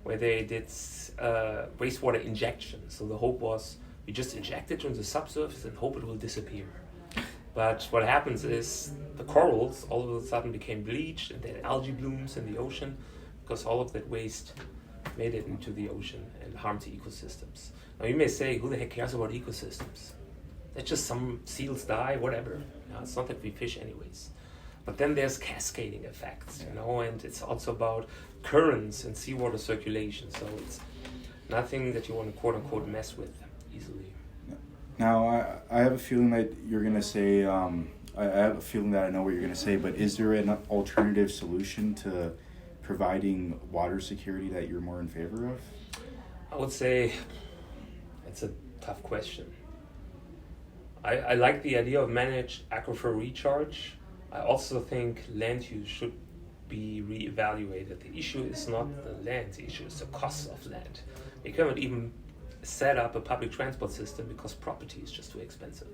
where they did wastewater injection. So the hope was you just inject it into the subsurface and hope it will disappear. But what happens is the corals all of a sudden became bleached and they had algae blooms in the ocean because all of that waste made it into the ocean and harmed the ecosystems. Now you may say, who the heck cares about ecosystems? That's just some seals die, whatever. You know, it's not that we fish anyways. But then there's cascading effects, you know, and it's also about currents and seawater circulation. So it's nothing that you want to quote unquote mess with easily. Now, I have a feeling that you're going to say, I have a feeling that I know what you're going to say, but is there an alternative solution to providing water security that you're more in favor of? I would say it's a tough question. I like the idea of managed aquifer recharge. I also think land use should be reevaluated. The issue is not the land, the issue is the cost of land. We cannot even set up a public transport system because property is just too expensive.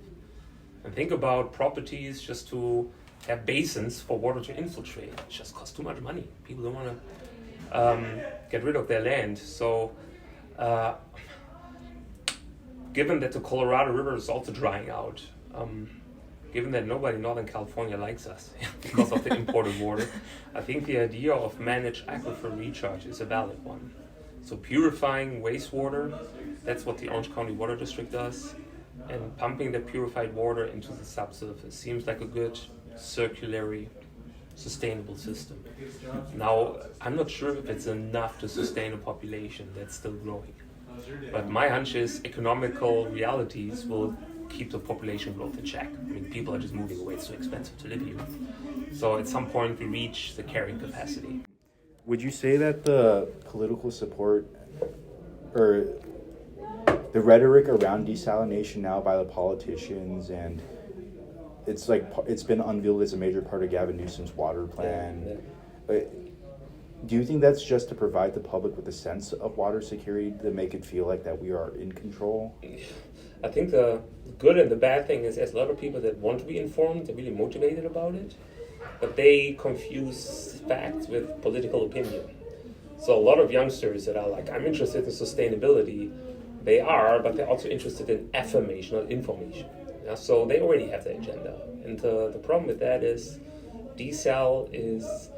And think about properties just to have basins for water to infiltrate. It just costs too much money. People don't want to get rid of their land. So given that the Colorado River is also drying out, given that nobody in Northern California likes us because of the imported water, I think the idea of managed aquifer recharge is a valid one. So purifying wastewater, that's what the Orange County Water District does, and pumping the purified water into the subsurface seems like a good circulatory, sustainable system. Now, I'm not sure if it's enough to sustain a population that's still growing. But my hunch is economical realities will keep the population growth in check. I mean, people are just moving away. It's too expensive to live here. So at some point, we reach the carrying capacity. Would you say that the political support or the rhetoric around desalination now by the politicians, and it's like it's been unveiled as a major part of Gavin Newsom's water plan, do you think that's just to provide the public with a sense of water security, to make it feel like that we are in control? I think the good and the bad thing is there's a lot of people that want to be informed, they're really motivated about it, but they confuse facts with political opinion. So a lot of youngsters that are like, I'm interested in sustainability, they are, but they're also interested in affirmation or information. Yeah? So they already have their agenda. And the problem with that is desal is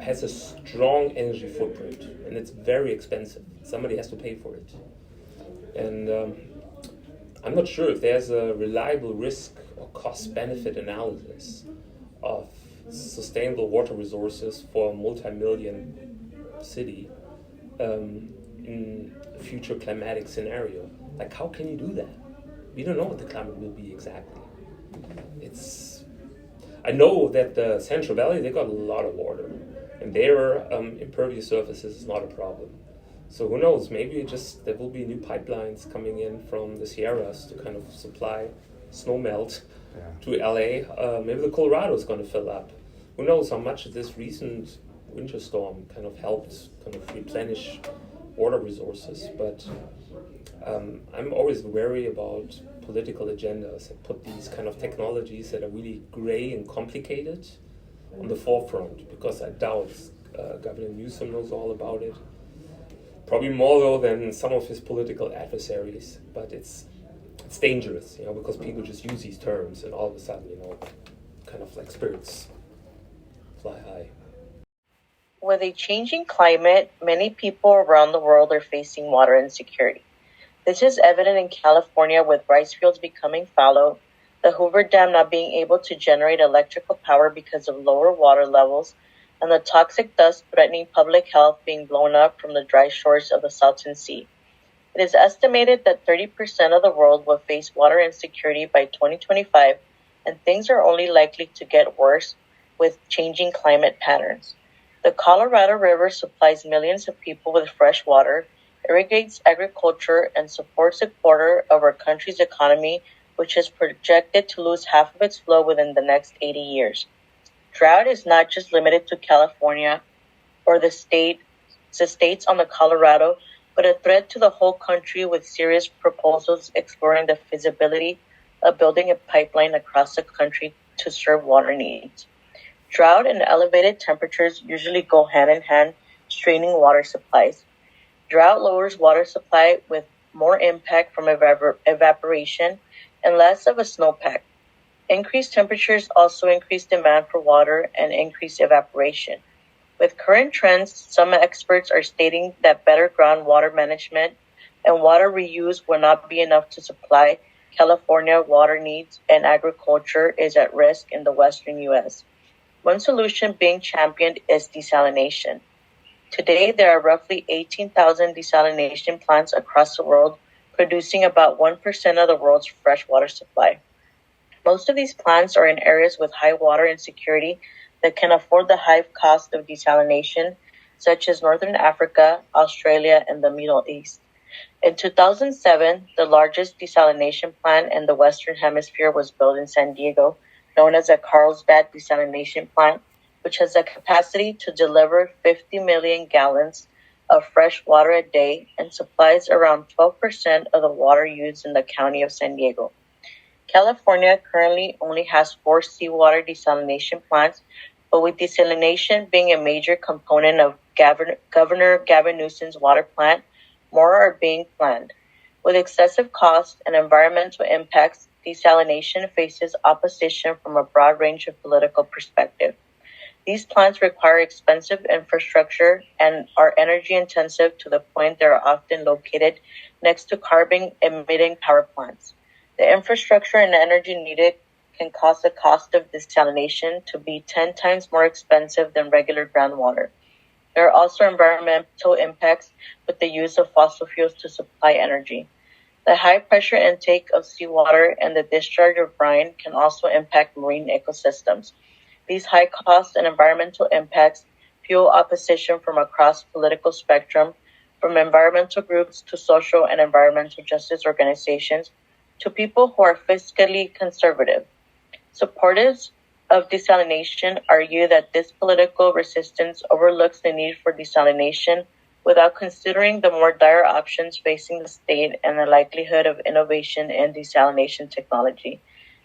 has a strong energy footprint, and it's very expensive. Somebody has to pay for it. And I'm not sure if there's a reliable risk or cost-benefit analysis of sustainable water resources for a multi-million city in a future climatic scenario. Like, how can you do that? We don't know what the climate will be exactly. I know that the Central Valley, they got a lot of water, and their impervious surfaces is not a problem. So who knows, maybe there will be new pipelines coming in from the Sierras to kind of supply snow melt to LA. Maybe the Colorado is going to fill up. Who knows how much this recent winter storm kind of helped kind of replenish water resources. But I'm always wary about political agendas that put these kind of technologies that are really gray and complicated on the forefront, because I doubt Governor Newsom knows all about it. Probably more though than some of his political adversaries, but it's dangerous, because people just use these terms and all of a sudden, kind of like spirits fly high. With a changing climate, many people around the world are facing water insecurity. This is evident in California with rice fields becoming fallow, the Hoover Dam not being able to generate electrical power because of lower water levels, and the toxic dust threatening public health being blown up from the dry shores of the Salton Sea. It is estimated that 30% of the world will face water insecurity by 2025, and things are only likely to get worse with changing climate patterns. The Colorado River supplies millions of people with fresh water, irrigates agriculture, and supports a quarter of our country's economy, which is projected to lose half of its flow within the next 80 years. Drought is not just limited to California or the states on the Colorado, but a threat to the whole country, with serious proposals exploring the feasibility of building a pipeline across the country to serve water needs. Drought and elevated temperatures usually go hand in hand, straining water supplies. Drought lowers water supply with more impact from evaporation and less of a snowpack. Increased temperatures also increase demand for water and increase evaporation. With current trends, some experts are stating that better groundwater management and water reuse will not be enough to supply California water needs, and agriculture is at risk in the western U.S. One solution being championed is desalination. Today, there are roughly 18,000 desalination plants across the world, producing about 1% of the world's freshwater supply. Most of these plants are in areas with high water insecurity that can afford the high cost of desalination, such as Northern Africa, Australia, and the Middle East. In 2007, the largest desalination plant in the Western Hemisphere was built in San Diego, known as the Carlsbad Desalination Plant, which has a capacity to deliver 50 million gallons of fresh water a day and supplies around 12% of the water used in the county of San Diego. California currently only has 4 seawater desalination plants, but with desalination being a major component of Governor Gavin Newsom's water plant, more are being planned. With excessive costs and environmental impacts, desalination faces opposition from a broad range of political perspectives. These plants require expensive infrastructure and are energy intensive to the point they are often located next to carbon-emitting power plants. The infrastructure and energy needed can cause the cost of desalination to be 10 times more expensive than regular groundwater. There are also environmental impacts with the use of fossil fuels to supply energy. The high pressure intake of seawater and the discharge of brine can also impact marine ecosystems. These high costs and environmental impacts fuel opposition from across the political spectrum, from environmental groups to social and environmental justice organizations, to people who are fiscally conservative. Supporters of desalination argue that this political resistance overlooks the need for desalination without considering the more dire options facing the state and the likelihood of innovation in desalination technology.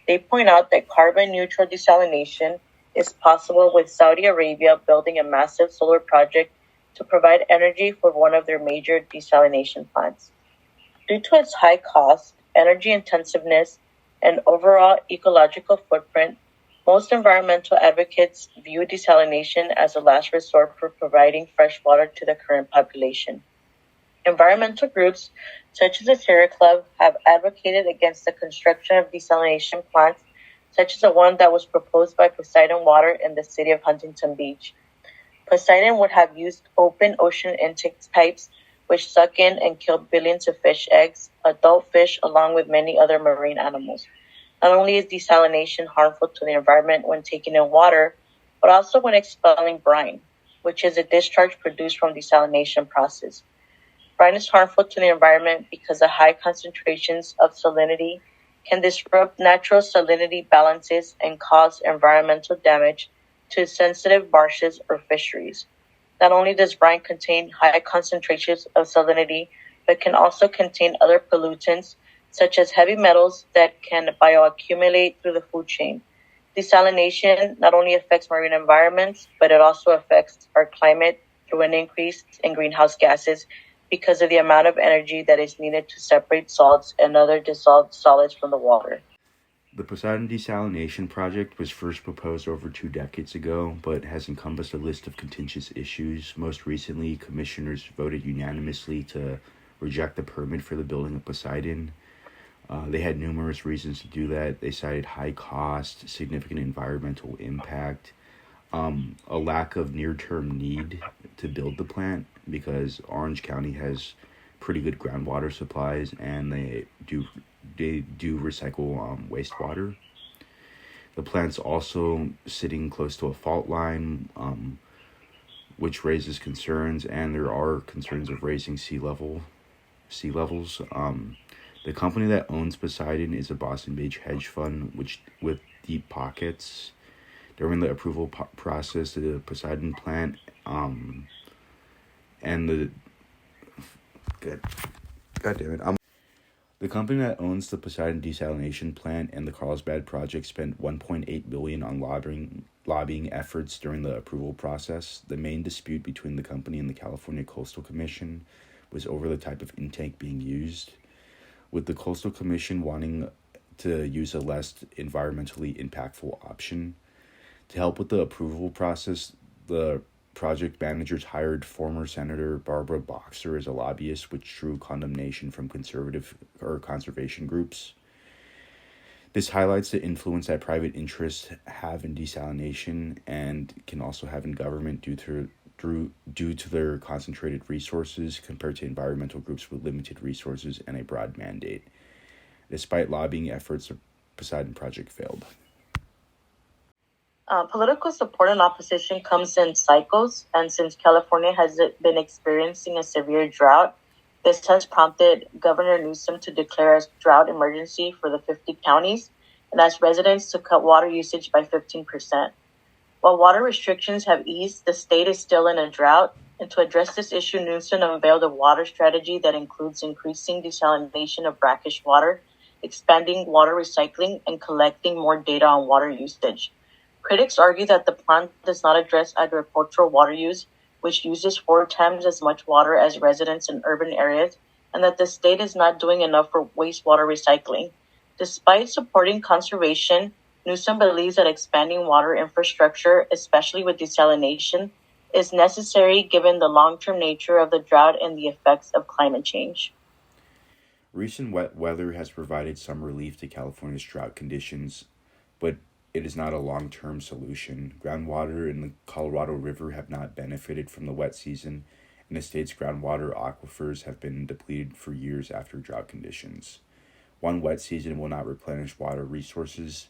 They point out that carbon-neutral desalination is possible, with Saudi Arabia building a massive solar project to provide energy for one of their major desalination plants. Due to its high cost, energy intensiveness, and overall ecological footprint, Most environmental advocates view desalination as a last resort for providing fresh water to the current population. Environmental groups such as the Sierra Club have advocated against the construction of desalination plants, such as the one that was proposed by Poseidon Water in the city of Huntington Beach. Poseidon would have used open ocean intake pipes which suck in and kill billions of fish eggs, adult fish, along with many other marine animals. Not only is desalination harmful to the environment when taking in water, but also when expelling brine, which is a discharge produced from desalination process. Brine is harmful to the environment because the high concentrations of salinity can disrupt natural salinity balances and cause environmental damage to sensitive marshes or fisheries. Not only does brine contain high concentrations of salinity, but can also contain other pollutants such as heavy metals that can bioaccumulate through the food chain. Desalination not only affects marine environments, but it also affects our climate through an increase in greenhouse gases because of the amount of energy that is needed to separate salts and other dissolved solids from the water. The Poseidon Desalination Project was first proposed over 2 decades ago, but has encompassed a list of contentious issues. Most recently, commissioners voted unanimously to reject the permit for the building of Poseidon. They had numerous reasons to do that. They cited high cost, significant environmental impact, a lack of near-term need to build the plant because Orange County has pretty good groundwater supplies and they do recycle wastewater. The plant's also sitting close to a fault line, which raises concerns, and there are concerns of raising sea levels. The company that owns Poseidon is a Boston-based hedge fund, which with deep pockets. During the approval process, the Poseidon plant and the God damn it. The company that owns the Poseidon Desalination Plant and the Carlsbad project spent $1.8 billion on lobbying efforts during the approval process. The main dispute between the company and the California Coastal Commission was over the type of intake being used, with the Coastal Commission wanting to use a less environmentally impactful option. To help with the approval process, the project managers hired former Senator Barbara Boxer as a lobbyist, which drew condemnation from conservative or conservation groups. This highlights the influence that private interests have in desalination and can also have in government due to their concentrated resources compared to environmental groups with limited resources and a broad mandate. Despite lobbying efforts, the Poseidon project failed. Political support and opposition comes in cycles, and since California has been experiencing a severe drought, this has prompted Governor Newsom to declare a drought emergency for the 50 counties and ask residents to cut water usage by 15%. While water restrictions have eased, the state is still in a drought, and to address this issue, Newsom unveiled a water strategy that includes increasing desalination of brackish water, expanding water recycling, and collecting more data on water usage. Critics argue that the plan does not address agricultural water use, which uses 4 times as much water as residents in urban areas, and that the state is not doing enough for wastewater recycling. Despite supporting conservation, Newsom believes that expanding water infrastructure, especially with desalination, is necessary given the long-term nature of the drought and the effects of climate change. Recent wet weather has provided some relief to California's drought conditions, but it is not a long-term solution. Groundwater in the Colorado River have not benefited from the wet season, and the state's groundwater aquifers have been depleted for years after drought conditions. One wet season will not replenish water resources,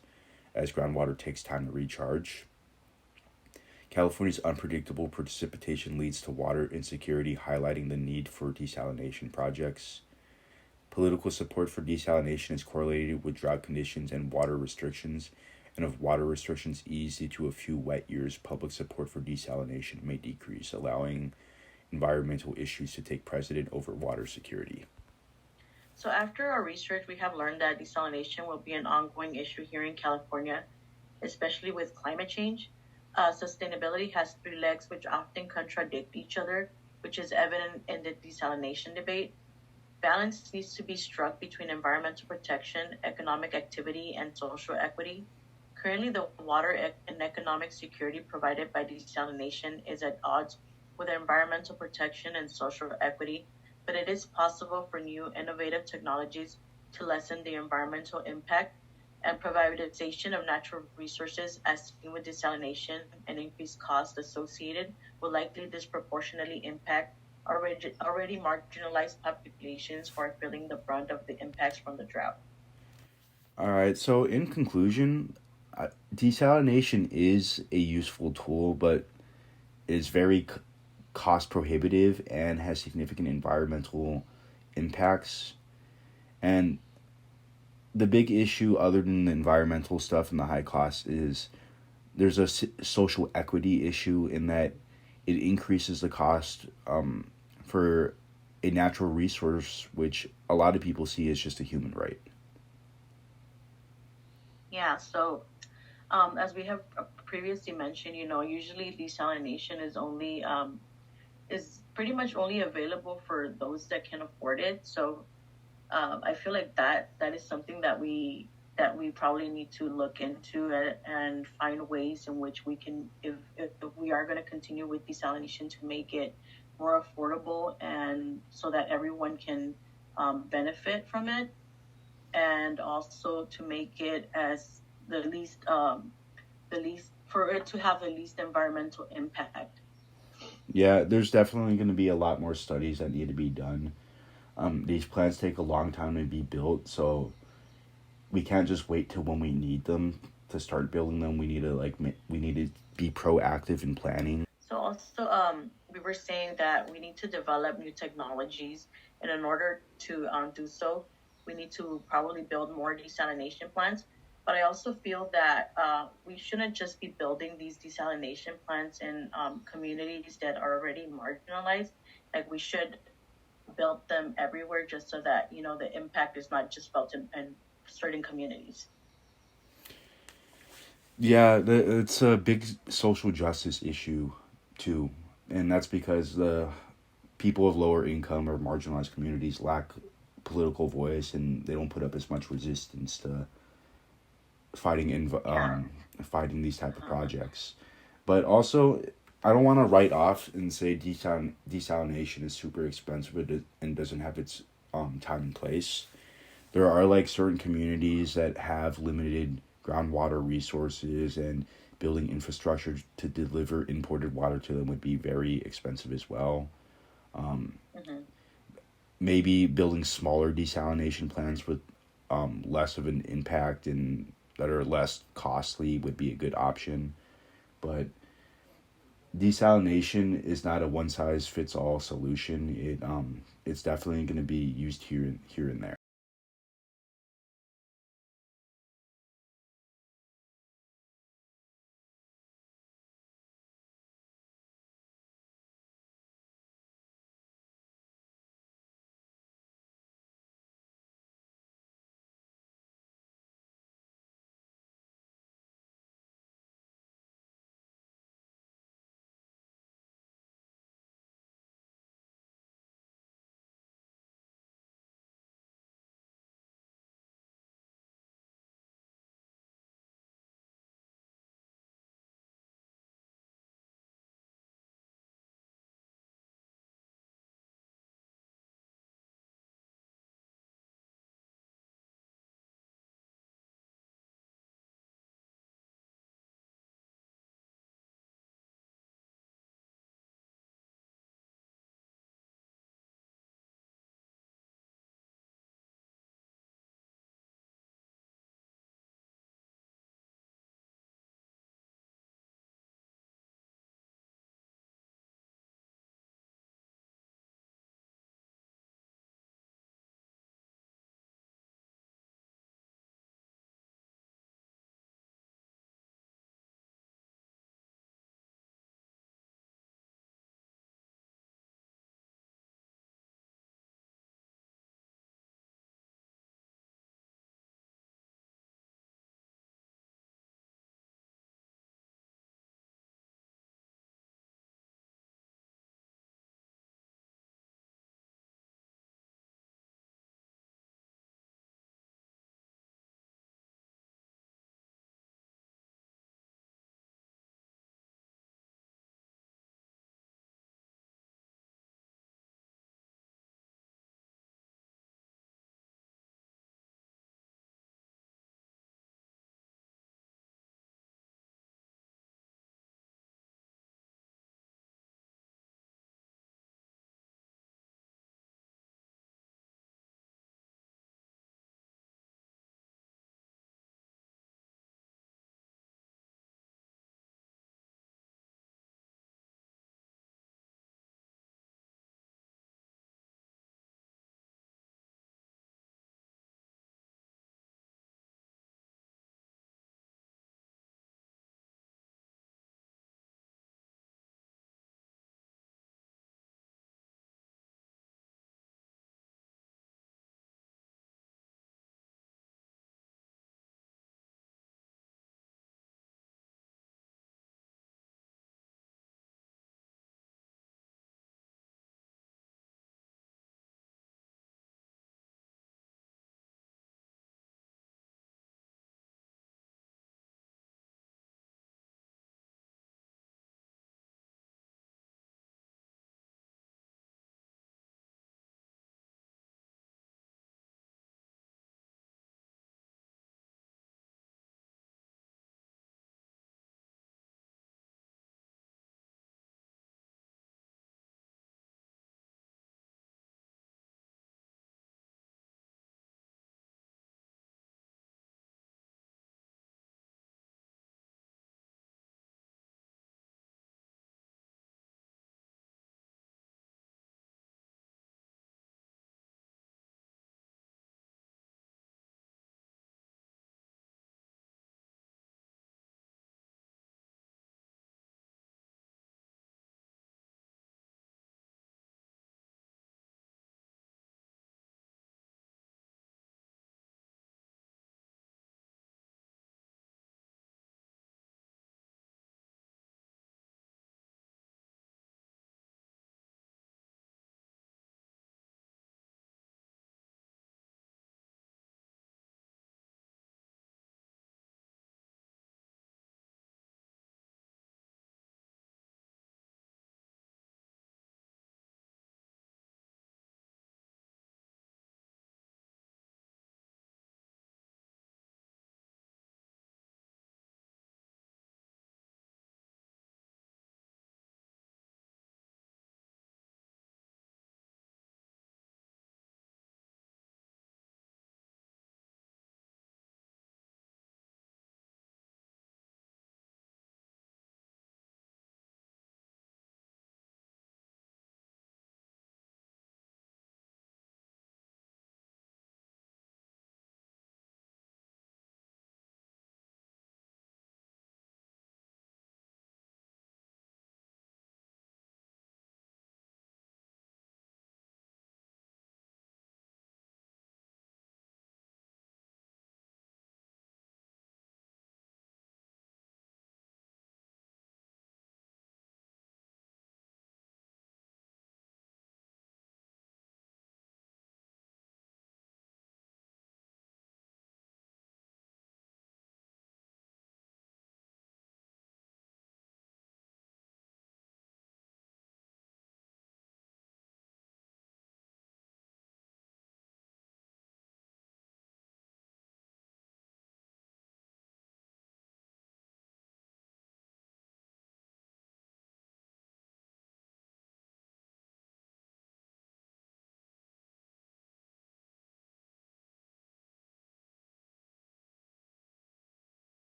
as groundwater takes time to recharge. California's unpredictable precipitation leads to water insecurity, highlighting the need for desalination projects. Political support for desalination is correlated with drought conditions and water restrictions, and if water restrictions ease due to a few wet years, public support for desalination may decrease, allowing environmental issues to take precedent over water security. So after our research, we have learned that desalination will be an ongoing issue here in California, especially with climate change. Sustainability has 3 legs which often contradict each other, which is evident in the desalination debate. Balance needs to be struck between environmental protection, economic activity, and social equity. Currently, the water and economic security provided by desalination is at odds with environmental protection and social equity, but it is possible for new innovative technologies to lessen the environmental impact, and privatization of natural resources, as seen with desalination, and increased costs associated will likely disproportionately impact already marginalized populations who are feeling the brunt of the impacts from the drought. All right. So in conclusion, desalination is a useful tool, but is very cost prohibitive and has significant environmental impacts. And the big issue, other than the environmental stuff and the high cost, is there's a social equity issue in that it increases the cost for a natural resource, which a lot of people see as just a human right. Yeah, so as we have previously mentioned, usually desalination is pretty much only available for those that can afford it. So I feel like that is something that we probably need to look into and find ways in which we can, if we are going to continue with desalination, to make it more affordable and so that everyone can benefit from it, and also to make it as the least for it to have the least environmental impact. Yeah, there's definitely going to be a lot more studies that need to be done. These plants take a long time to be built, so we can't just wait till when we need them to start building them. We need to we need to be proactive in planning. So also, we were saying that we need to develop new technologies, and in order to do so, we need to probably build more desalination plants. But I also feel that we shouldn't just be building these desalination plants in communities that are already marginalized. Like, we should build them everywhere, just so that the impact is not just felt in certain communities. Yeah, it's a big social justice issue too, and that's because the people of lower income or marginalized communities lack political voice, and they don't put up as much resistance to fighting Yeah. fighting these type of projects. But also, I don't want to write off and say desalination is super expensive and doesn't have its time and place. There are certain communities that have limited groundwater resources, and building infrastructure to deliver imported water to them would be very expensive as well. Hmm. Maybe building smaller desalination plants with less of an impact and that are less costly would be a good option. But desalination is not a one size fits all solution. It's definitely going to be used here and there.